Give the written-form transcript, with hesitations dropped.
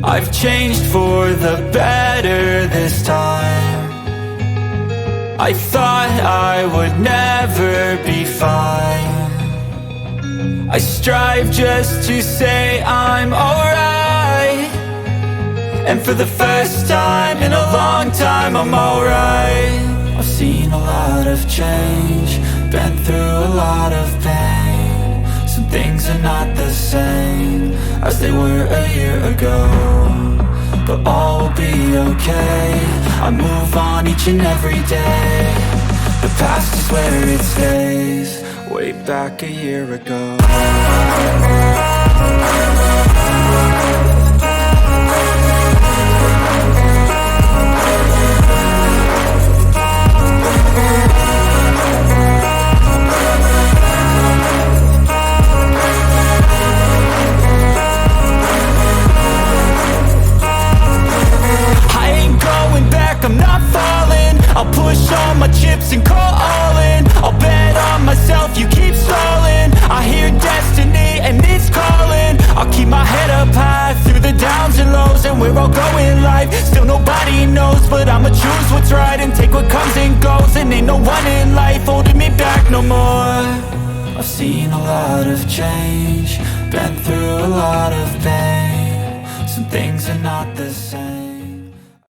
I've changed for the better this time. I thought I would never be fine. I strive just to say I'm alright, and for the first time in a long time I'm alright. I've seen a lot of change, been through a lot of pain. Some things are not the same as they were a year ago, but all will be okay. I move on each and every day. The past is where it stays, way back a year ago. I'm not falling, I'll push all my chips and call all in. I'll bet on myself, you keep stalling. I hear destiny and it's calling. I'll keep my head up high through the downs and lows, and where I'll go in life, still nobody knows. But I'ma choose what's right and take what comes and goes, and ain't no one in life holding me back no more. I've seen a lot of change, been through a lot of pain. Some things are not the same.